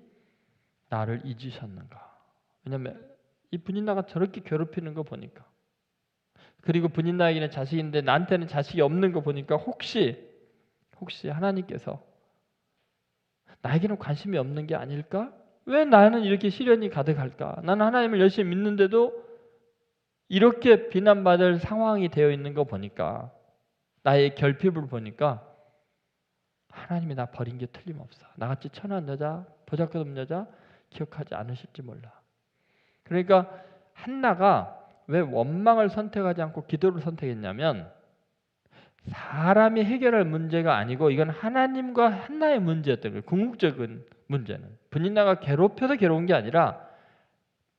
나를 잊으셨는가. 왜냐하면 이 분인나가 저렇게 괴롭히는 거 보니까, 그리고 분인나에게는 자식인데 나한테는 자식이 없는 거 보니까 혹시 하나님께서 나에게는 관심이 없는 게 아닐까? 왜 나는 이렇게 시련이 가득할까? 나는 하나님을 열심히 믿는데도 이렇게 비난받을 상황이 되어 있는 거 보니까, 나의 결핍을 보니까 하나님이 나 버린 게 틀림없어. 나같이 천한 여자, 보잘것없는 여자 기억하지 않으실지 몰라. 그러니까 한나가 왜 원망을 선택하지 않고 기도를 선택했냐면, 사람이 해결할 문제가 아니고 이건 하나님과 한나의 문제였던 거예요. 궁극적인 문제는. 분인나가 괴롭혀서 괴로운 게 아니라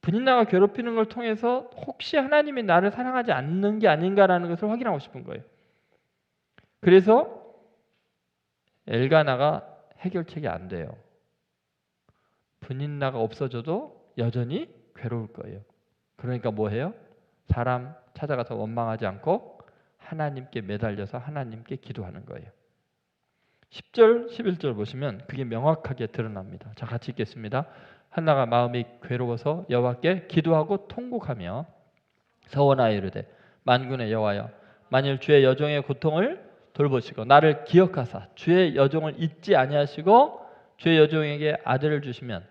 분인나가 괴롭히는 걸 통해서 혹시 하나님이 나를 사랑하지 않는 게 아닌가라는 것을 확인하고 싶은 거예요. 그래서 엘가나가 해결책이 안 돼요. 분인나가 없어져도 여전히 괴로울 거예요. 그러니까 뭐 해요? 사람 찾아가서 원망하지 않고 하나님께 매달려서 하나님께 기도하는 거예요. 10절, 11절 보시면 그게 명확하게 드러납니다. 자, 같이 읽겠습니다. 한나가 마음이 괴로워서 여호와께 기도하고 통곡하며 서원하여 이르되 만군의 여호와여, 만일 주의 여종의 고통을 돌보시고 나를 기억하사 주의 여종을 잊지 아니하시고 주의 여종에게 아들을 주시면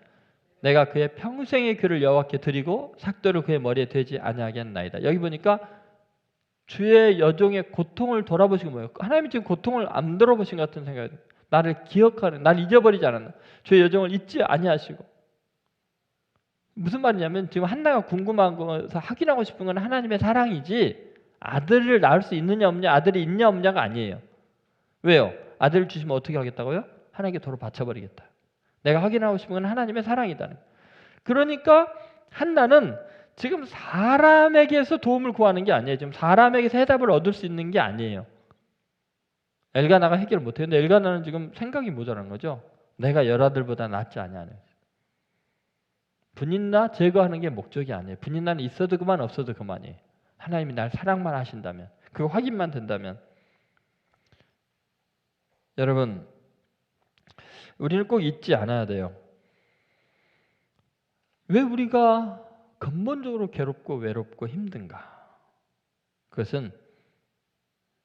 내가 그의 평생의 귀를 여호와께 드리고 삭도를 그의 머리에 대지 아니하겠나이다. 여기 보니까 주의 여종의 고통을 돌아보시고 뭐예요? 하나님이 지금 고통을 안 돌아보신 것 같은 생각이 들어요. 나를 기억하는, 나를 잊어버리지 않았나. 주의 여종을 잊지 아니하시고. 무슨 말이냐면 지금 한나가 궁금한 거에서 확인하고 싶은 건 하나님의 사랑이지 아들을 낳을 수 있느냐 없느냐, 아들이 있냐 없냐가 아니에요. 왜요? 아들을 주시면 어떻게 하겠다고요? 하나님께 도로 바쳐버리겠다. 내가 확인하고 싶은 건 하나님의 사랑이다. 그러니까 한나는 지금 사람에게서 도움을 구하는 게 아니에요. 지금 사람에게서 해답을 얻을 수 있는 게 아니에요. 엘가나가 해결을 못해요. 근데 엘가나는 지금 생각이 모자란 거죠. 내가 열아들보다 낫지 않냐는. 분인나 제거하는 게 목적이 아니에요. 분인나는 있어도 그만 없어도 그만이에요. 하나님이 날 사랑만 하신다면, 그거 확인만 된다면. 여러분, 우리는 꼭 잊지 않아야 돼요. 왜 우리가 근본적으로 괴롭고 외롭고 힘든가? 그것은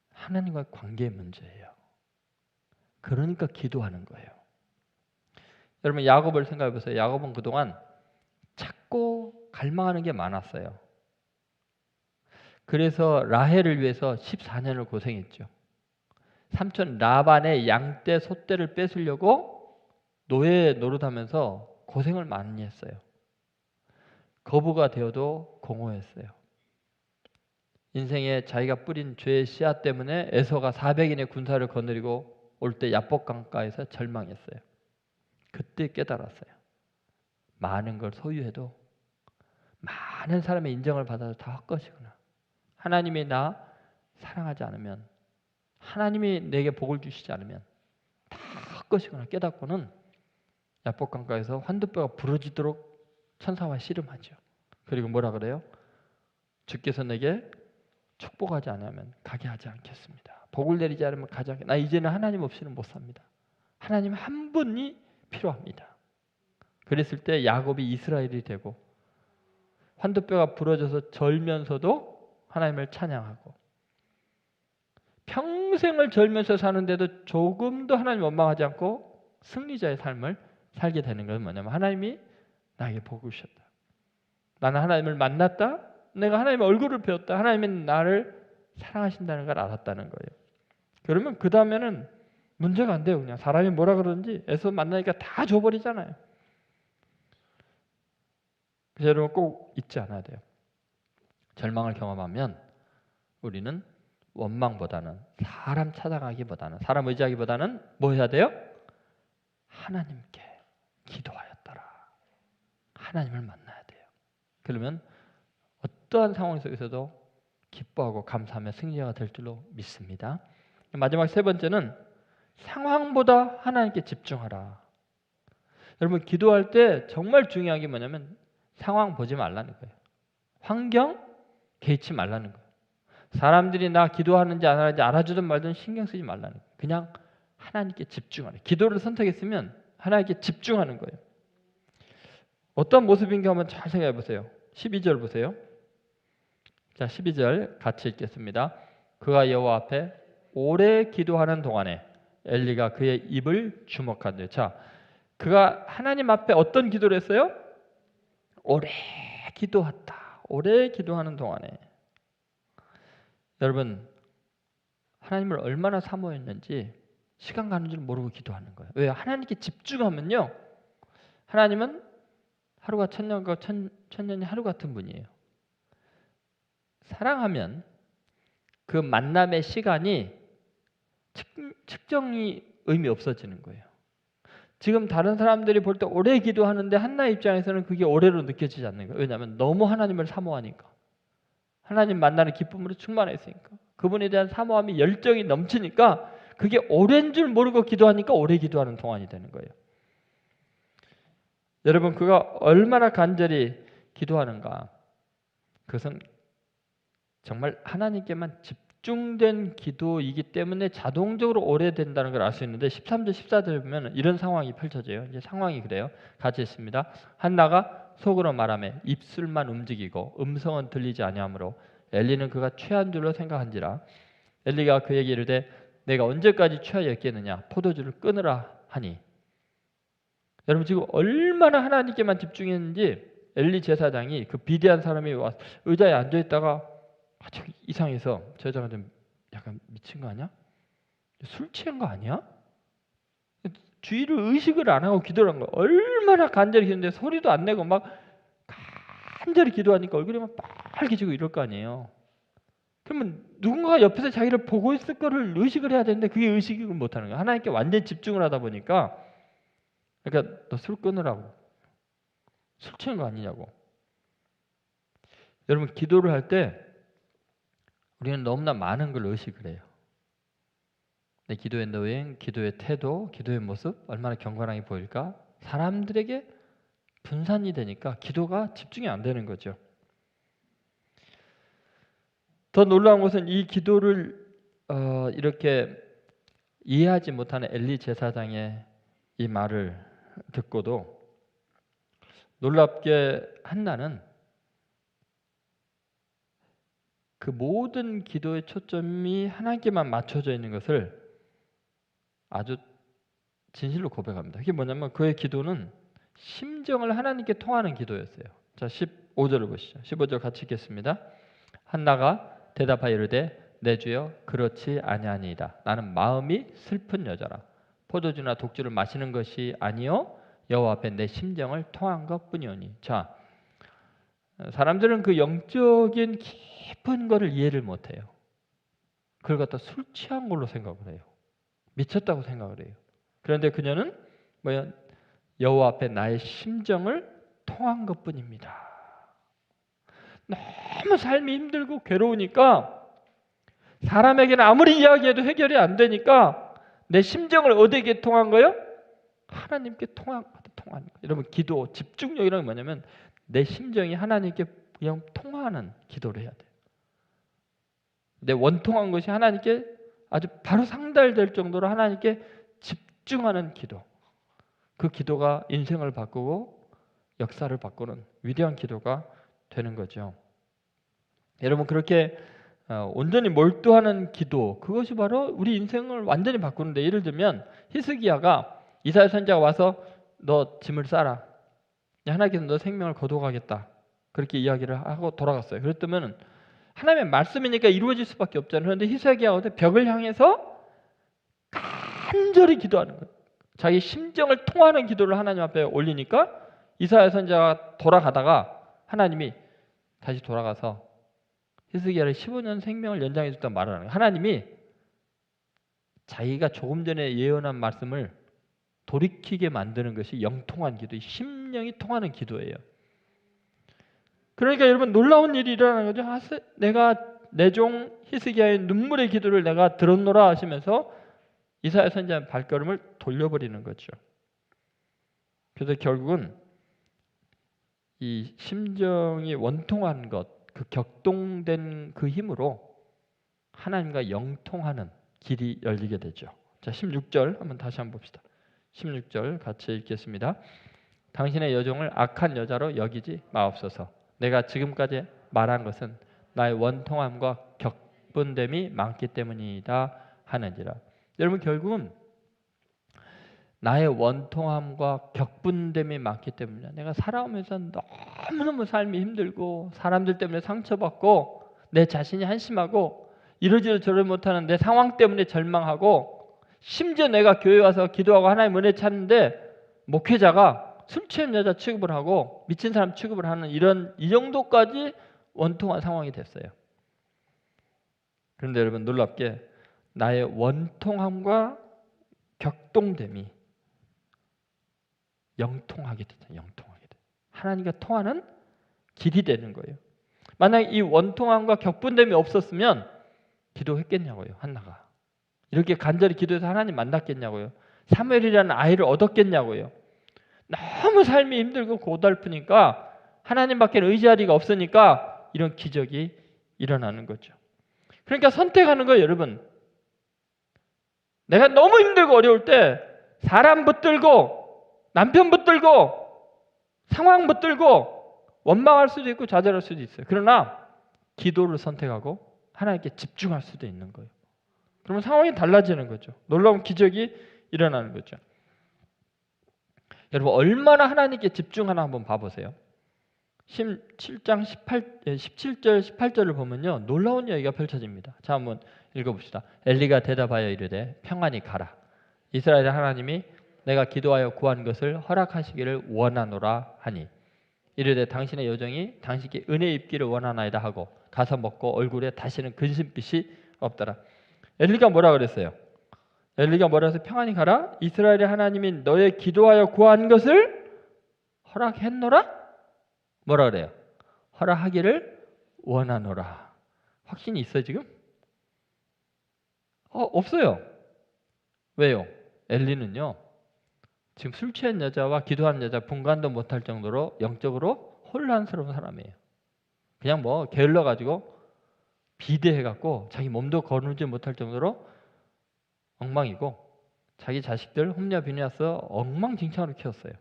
하나님과의 관계의 문제예요. 그러니까 기도하는 거예요. 여러분, 야곱을 생각해 보세요. 야곱은 그동안 찾고 갈망하는 게 많았어요. 그래서 라헬을 위해서 14년을 고생했죠. 삼촌 라반의 양떼 소떼를 뺏으려고 노예 노릇하면서 고생을 많이 했어요. 거부가 되어도 공허했어요. 인생에 자기가 뿌린 죄의 씨앗 때문에 에서가 400인의 군사를 거느리고 올 때 야복 강가에서 절망했어요. 그때 깨달았어요. 많은 걸 소유해도 많은 사람의 인정을 받아도 다 헛것이구나. 하나님이 나 사랑하지 않으면, 하나님이 내게 복을 주시지 않으면 다 헛것이구나 깨닫고는 야복 강가에서 환두뼈가 부러지도록 천사와 씨름하죠. 그리고 뭐라 그래요? 주께서 내게 축복하지 않으면 가게 하지 않겠습니다. 복을 내리지 않으면 가지 않겠습니다. 나 이제는 하나님 없이는 못 삽니다. 하나님 한 분이 필요합니다. 그랬을 때 야곱이 이스라엘이 되고 환두뼈가 부러져서 절면서도 하나님을 찬양하고 평생을 절면서 사는데도 조금도 하나님 원망하지 않고 승리자의 삶을 살게 되는 것은 뭐냐면 하나님이 나에게 복을 주셨다. 나는 하나님을 만났다. 내가 하나님의 얼굴을 배웠다. 하나님이 나를 사랑하신다는 걸 알았다는 거예요. 그러면 그 다음에는 문제가 안 돼요. 그냥 사람이 뭐라 그러는지 에서 만나니까 다 줘버리잖아요. 그래서 여러분 꼭 잊지 않아야 돼요. 절망을 경험하면 우리는 원망보다는, 사람 찾아가기보다는, 사람 의지하기보다는 뭐 해야 돼요? 하나님께 기도하였더라. 하나님을 만나야 돼요. 그러면 어떠한 상황 속에서도 기뻐하고 감사하며 승리가 될 줄로 믿습니다. 마지막 세 번째는 상황보다 하나님께 집중하라. 여러분, 기도할 때 정말 중요한 게 뭐냐면 상황 보지 말라는 거예요. 환경 개의치 말라는 거예요. 사람들이 나 기도하는지 안 하는지 알아주든 말든 신경 쓰지 말라는 거예요. 그냥 하나님께 집중하라. 기도를 선택했으면 하나님께 집중하는 거예요. 어떤 모습인가 한번 잘 생각해 보세요. 12절 보세요. 자, 12절 같이 읽겠습니다. 그가 여호와 앞에 오래 기도하는 동안에 엘리가 그의 입을 주목한대요. 자, 그가 하나님 앞에 어떤 기도를 했어요? 오래 기도했다. 오래 기도하는 동안에. 여러분, 하나님을 얼마나 사모했는지 시간 가는 줄 모르고 기도하는 거예요. 왜요? 하나님께 집중하면요, 하나님은 하루가 천년과 천년이 하루 같은 분이에요. 사랑하면 그 만남의 시간이 측정이 의미 없어지는 거예요. 지금 다른 사람들이 볼 때 오래 기도하는데 한나의 입장에서는 그게 오래로 느껴지지 않는 거예요. 왜냐하면 너무 하나님을 사모하니까. 하나님 만나는 기쁨으로 충만해 있으니까. 그분에 대한 사모함이 열정이 넘치니까 그게 오랜 줄 모르고 기도하니까 오래 기도하는 동안이 되는 거예요. 여러분, 그가 얼마나 간절히 기도하는가. 그것은 정말 하나님께만 집중된 기도이기 때문에 자동적으로 오래된다는 걸 알 수 있는데 13절 14절 보면 이런 상황이 펼쳐져요. 이제 상황이 그래요. 같이 있습니다. 한나가 속으로 말하며 입술만 움직이고 음성은 들리지 아니하므로 엘리는 그가 취한 줄로 생각한지라. 엘리가 그에게 이르되 내가 언제까지 취하여 있겠느냐 포도주를 끊으라 하니. 여러분, 지금 얼마나 하나님께만 집중했는지 엘리 제사장이 그 비대한 사람이 와서 의자에 앉아있다가 이상해서 제사장한테 약간 미친 거 아니야? 술 취한 거 아니야? 주의를 의식을 안 하고 기도를 한 거야. 얼마나 간절히 기도했는데 소리도 안 내고 막 간절히 기도하니까 얼굴이 막 빨개지고 이럴 거 아니에요. 그러면 누군가가 옆에서 자기를 보고 있을 거를 의식을 해야 되는데 그게 의식을 못하는 거야. 하나님께 완전히 집중을 하다 보니까. 그러니까 너 술 끊으라고. 술 취한 거 아니냐고. 여러분, 기도를 할 때 우리는 너무나 많은 걸 의식을 해요. 내 기도의 노행, 기도의 태도, 기도의 모습 얼마나 경건하게 보일까? 사람들에게 분산이 되니까 기도가 집중이 안 되는 거죠. 더 놀라운 것은 이 기도를 이렇게 이해하지 못하는 엘리 제사장의 이 말을 듣고도 놀랍게 한나는 그 모든 기도의 초점이 하나님께만 맞춰져 있는 것을 아주 진실로 고백합니다. 이게 뭐냐면 그의 기도는 심정을 하나님께 통하는 기도였어요. 자, 15절을 보시죠. 15절 같이 읽겠습니다. 한나가 대답하여 이르되 내 주여 그렇지 아니하니이다. 나는 마음이 슬픈 여자라. 포도주나 독주를 마시는 것이 아니요 여호와 앞에 내 심정을 통한 것뿐이오니. 자, 사람들은 그 영적인 깊은 것을 이해를 못해요. 그걸 갖다 술 취한 걸로 생각을 해요. 미쳤다고 생각을 해요. 그런데 그녀는 뭐야? 여호와 앞에 나의 심정을 통한 것뿐입니다. 너무 삶이 힘들고 괴로우니까 사람에게는 아무리 이야기해도 해결이 안 되니까 내 심정을 어디에 통한 거예요? 하나님께 통한 거예요. 여러분, 기도 집중력이라는 게 뭐냐면 내 심정이 하나님께 그냥 통하는 기도를 해야 돼요. 내 원통한 것이 하나님께 아주 바로 상달될 정도로 하나님께 집중하는 기도. 그 기도가 인생을 바꾸고 역사를 바꾸는 위대한 기도가 되는 거죠. 여러분, 그렇게 온전히 몰두하는 기도, 그것이 바로 우리 인생을 완전히 바꾸는데, 예를 들면 히스기야가 이사야 선지자가 와서 너 짐을 싸라. 하나님께서 너 생명을 거둬가겠다. 그렇게 이야기를 하고 돌아갔어요. 그랬더면 하나님의 말씀이니까 이루어질 수밖에 없잖아요. 그런데 히스기야가 벽을 향해서 간절히 기도하는 거예요. 자기 심정을 통하는 기도를 하나님 앞에 올리니까 이사야 선지자가 돌아가다가 하나님이 다시 돌아가서 히스기야를 15년 생명을 연장해 줬다고 말하는 거예요. 하나님이 자기가 조금 전에 예언한 말씀을 돌이키게 만드는 것이 영통한 기도, 심령이 통하는 기도예요. 그러니까 여러분 놀라운 일이 일어나는 거죠. 내가 내 종 히스기야의 눈물의 기도를 내가 들었노라 하시면서 이사야 선지자의 발걸음을 돌려버리는 거죠. 그래서 결국은 이 심정이 원통한 것, 그 격동된 그 힘으로 하나님과 영통하는 길이 열리게 되죠. 자, 16절 한번 다시 한번 봅시다. 16절 같이 읽겠습니다. 당신의 여종을 악한 여자로 여기지 마옵소서. 내가 지금까지 말한 것은 나의 원통함과 격분됨이 많기 때문이다 하는지라. 여러분 결국은 나의 원통함과 격분됨이 많기 때문이야. 내가 살아오면서 너무너무 삶이 힘들고 사람들 때문에 상처받고 내 자신이 한심하고 이러지도 저러지 못하는 내 상황 때문에 절망하고 심지어 내가 교회 와서 기도하고 하나님 은혜 찾는데 목회자가 술 취한 여자 취급을 하고 미친 사람 취급을 하는 이 정도까지 원통한 상황이 됐어요. 그런데 여러분 놀랍게 나의 원통함과 격동됨이 영통하게 되죠. 영통하게 돼. 하나님과 통하는 길이 되는 거예요. 만약 이 원통함과 격분됨이 없었으면 기도했겠냐고요. 한나가. 이렇게 간절히 기도해서 하나님 만났겠냐고요. 사무엘이라는 아이를 얻었겠냐고요. 너무 삶이 힘들고 고달프니까 하나님밖에 의지할 리가 없으니까 이런 기적이 일어나는 거죠. 그러니까 선택하는 거예요, 여러분. 내가 너무 힘들고 어려울 때 사람 붙들고 남편 붙들고 상황 붙들고 원망할 수도 있고 좌절할 수도 있어요. 그러나 기도를 선택하고 하나님께 집중할 수도 있는 거예요. 그러면 상황이 달라지는 거죠. 놀라운 기적이 일어나는 거죠. 여러분 얼마나 하나님께 집중하나 한번 봐보세요. 17장 17절 18절을 보면요 놀라운 이야기가 펼쳐집니다. 자 한번 읽어봅시다. 엘리가 대답하여 이르되 평안히 가라. 이스라엘의 하나님이 내가 기도하여 구한 것을 허락하시기를 원하노라 하니 이르되 당신의 여종이 당신께 은혜 입기를 원하나이다 하고 가서 먹고 얼굴에 다시는 근심빛이 없더라. 엘리가 뭐라 그랬어요? 엘리가 뭐라 해서 평안히 가라? 이스라엘의 하나님이 너의 기도하여 구한 것을 허락했노라? 뭐라 그래요? 허락하기를 원하노라. 확신이 있어요 지금? 없어요. 왜요? 엘리는요 지금 술 취한 여자와 기도하는 여자 분간도 못할 정도로 영적으로 혼란스러운 사람이에요. 그냥 뭐 게을러가지고 비대해갖고 자기 몸도 거느리지 못할 정도로 엉망이고 자기 자식들 홈녀 비냐서 엉망진창으로 키웠어요.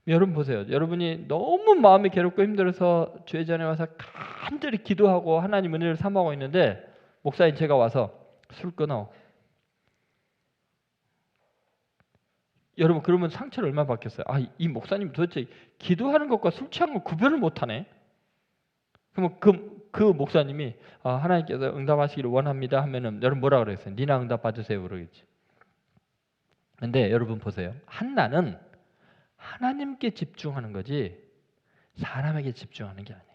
여러분 보세요. 여러분이 너무 마음이 괴롭고 힘들어서 주의 전에 와서 간절히 기도하고 하나님 은혜를 사모하고 있는데 목사님 제가 와서 술 끊어. 여러분 그러면 상처를 얼마나 받겠어요? 이 목사님 도대체 기도하는 것과 술 취한 거 구별을 못하네. 그러면 그 목사님이 하나님께서 응답하시기를 원합니다 하면은 여러분 뭐라 그랬어요? 니나 응답 받으세요 그러겠지. 근데 여러분 보세요. 한나는 하나님께 집중하는 거지 사람에게 집중하는 게 아니에요.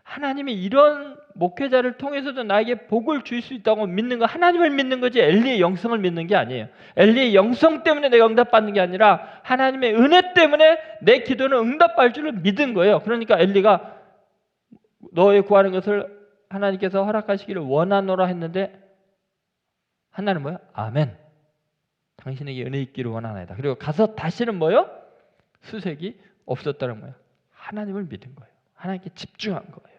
하나님이 이런 목회자를 통해서도 나에게 복을 줄 수 있다고 믿는 거 하나님을 믿는 거지 엘리의 영성을 믿는 게 아니에요. 엘리의 영성 때문에 내가 응답받는 게 아니라 하나님의 은혜 때문에 내 기도는 응답받을 줄을 믿은 거예요. 그러니까 엘리가 너의 구하는 것을 하나님께서 허락하시기를 원하노라 했는데 한나는 뭐야? 아멘. 당신에게 은혜 있기를 원하나이다. 그리고 가서 다시는 뭐요? 수색이 없었다는 거예요. 하나님을 믿은 거예요. 하나님께 집중한 거예요.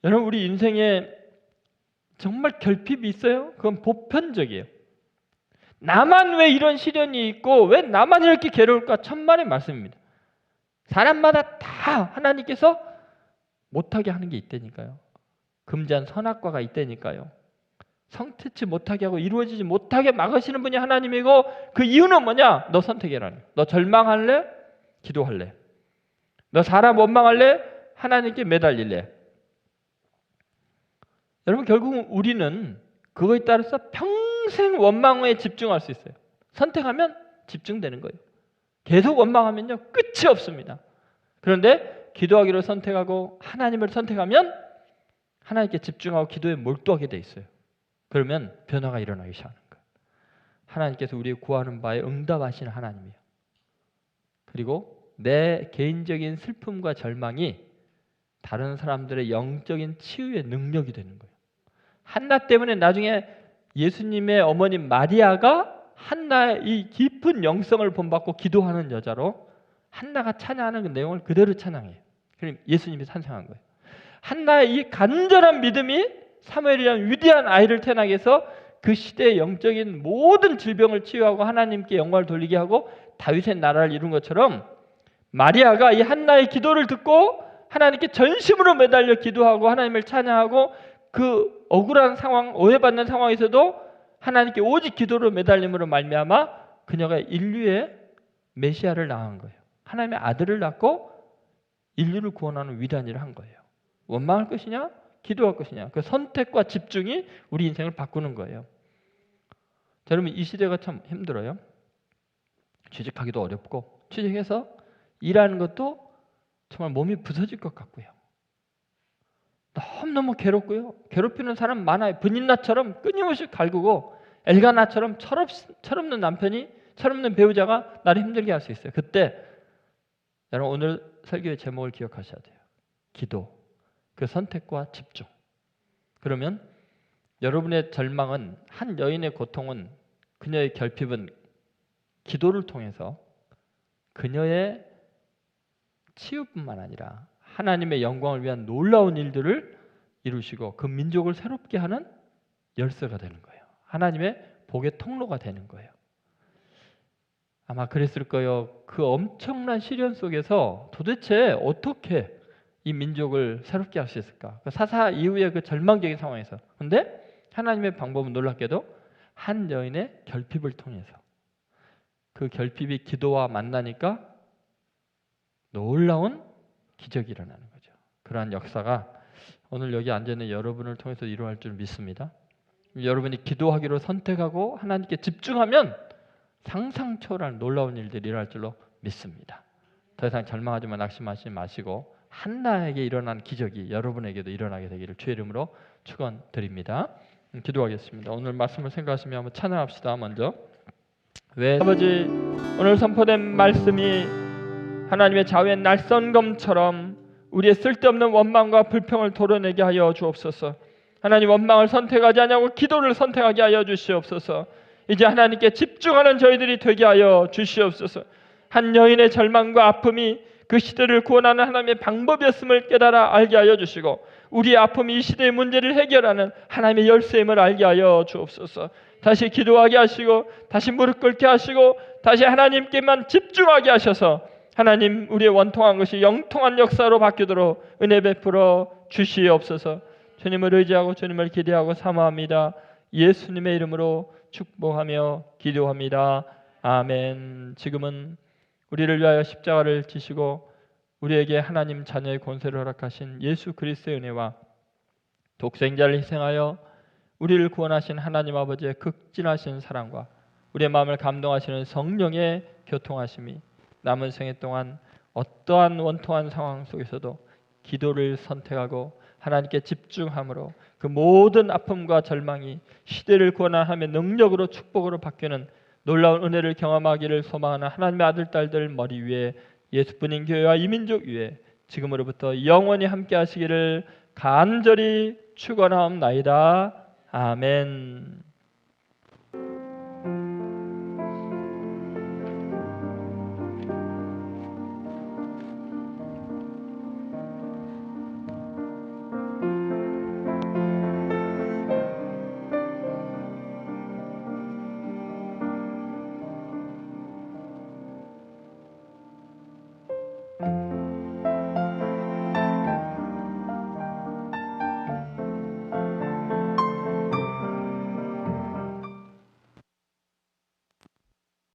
여러분 우리 인생에 정말 결핍이 있어요? 그건 보편적이에요. 나만 왜 이런 시련이 있고 왜 나만 이렇게 괴로울까? 천만의 말씀입니다. 사람마다 다 하나님께서 못하게 하는 게 있다니까요. 금지한 선악과가 있다니까요. 성취치 못하게 하고 이루어지지 못하게 막으시는 분이 하나님이고 그 이유는 뭐냐? 너 선택해라. 너 절망할래? 기도할래? 너 사람 원망할래? 하나님께 매달릴래? 여러분 결국은 우리는 그거에 따라서 평생 원망에 집중할 수 있어요. 선택하면 집중되는 거예요. 계속 원망하면요 끝이 없습니다. 그런데 기도하기를 선택하고 하나님을 선택하면 하나님께 집중하고 기도에 몰두하게 돼 있어요. 그러면 변화가 일어나기 시작하는 거예요. 하나님께서 우리 구하는 바에 응답하시는 하나님이에요. 그리고 내 개인적인 슬픔과 절망이 다른 사람들의 영적인 치유의 능력이 되는 거예요. 한나 때문에 나중에 예수님의 어머님 마리아가 한나의 이 깊은 영성을 본받고 기도하는 여자로 한나가 찬양하는 그 내용을 그대로 찬양해요. 그럼 예수님이 찬양한 거예요. 한나의 이 간절한 믿음이 사무엘이라는 위대한 아이를 태어나게 해서 그 시대의 영적인 모든 질병을 치유하고 하나님께 영광을 돌리게 하고 다윗의 나라를 이룬 것처럼 마리아가 이 한나의 기도를 듣고 하나님께 전심으로 매달려 기도하고 하나님을 찬양하고 그 억울한 상황, 오해받는 상황에서도 하나님께 오직 기도로 매달림으로 말미암아 그녀가 인류의 메시아를 낳은 거예요. 하나님의 아들을 낳고 인류를 구원하는 위대한 일을 한 거예요. 원망할 것이냐? 기도할 것이냐? 그 선택과 집중이 우리 인생을 바꾸는 거예요. 자, 여러분 이 시대가 참 힘들어요. 취직하기도 어렵고 취직해서 일하는 것도 정말 몸이 부서질 것 같고요. 너무너무 괴롭고요. 괴롭히는 사람 많아요. 분인나처럼 끊임없이 갈구고 엘가나처럼 철없는 남편이 철없는 배우자가 나를 힘들게 할 수 있어요. 그때 여러분 오늘 설교의 제목을 기억하셔야 돼요. 기도, 그 선택과 집중. 그러면 여러분의 절망은 한 여인의 고통은 그녀의 결핍은 기도를 통해서 그녀의 치유뿐만 아니라 하나님의 영광을 위한 놀라운 일들을 이루시고 그 민족을 새롭게 하는 열쇠가 되는 거예요. 하나님의 복의 통로가 되는 거예요. 아마 그랬을 거예요. 그 엄청난 시련 속에서 도대체 어떻게 이 민족을 새롭게 할 수 있을까? 사사 이후의 그 절망적인 상황에서. 그런데 하나님의 방법은 놀랍게도 한 여인의 결핍을 통해서 그 결핍이 기도와 만나니까 놀라운 기적이 일어나는 거죠. 그러한 역사가 오늘 여기 앉아있는 여러분을 통해서 일어날 줄 믿습니다. 여러분이 기도하기로 선택하고 하나님께 집중하면 상상 초월한 놀라운 일들이 일어날 줄로 믿습니다. 더 이상 절망하지만 낙심하지 마시고 한나에게 일어난 기적이 여러분에게도 일어나게 되기를 주의 이름으로 축원드립니다. 기도하겠습니다. 오늘 말씀을 생각하시며 한번 찬양합시다. 먼저 아버지, 오늘 선포된 말씀이 하나님의 자유의 날선검처럼 우리의 쓸데없는 원망과 불평을 도려내게 하여 주옵소서. 하나님, 원망을 선택하지 않냐고 기도를 선택하게 하여 주시옵소서. 이제 하나님께 집중하는 저희들이 되게 하여 주시옵소서. 한 여인의 절망과 아픔이 그 시대를 구원하는 하나님의 방법이었음을 깨달아 알게 하여 주시고 우리의 아픔이 이 시대의 문제를 해결하는 하나님의 열쇠임을 알게 하여 주옵소서. 다시 기도하게 하시고 다시 무릎 꿇게 하시고 다시 하나님께만 집중하게 하셔서 하나님, 우리의 원통한 것이 영통한 역사로 바뀌도록 은혜 베풀어 주시옵소서. 주님을 의지하고 주님을 기대하고 사모합니다. 예수님의 이름으로 축복하며 기도합니다. 아멘. 지금은 우리를 위하여 십자가를 지시고 우리에게 하나님 자녀의 권세를 허락하신 예수 그리스도의 은혜와 독생자를 희생하여 우리를 구원하신 하나님 아버지의 극진하신 사랑과 우리의 마음을 감동하시는 성령의 교통하심이 남은 생애 동안 어떠한 원통한 상황 속에서도 기도를 선택하고 하나님께 집중함으로 그 모든 아픔과 절망이 시대를 구원하는 능력으로 축복으로 바뀌는 놀라운 은혜를 경험하기를 소망하는 하나님의 아들 딸들 머리 위에 예수뿐인 교회와 이민족 위에 지금으로부터 영원히 함께 하시기를 간절히 축원하옵나이다. 아멘.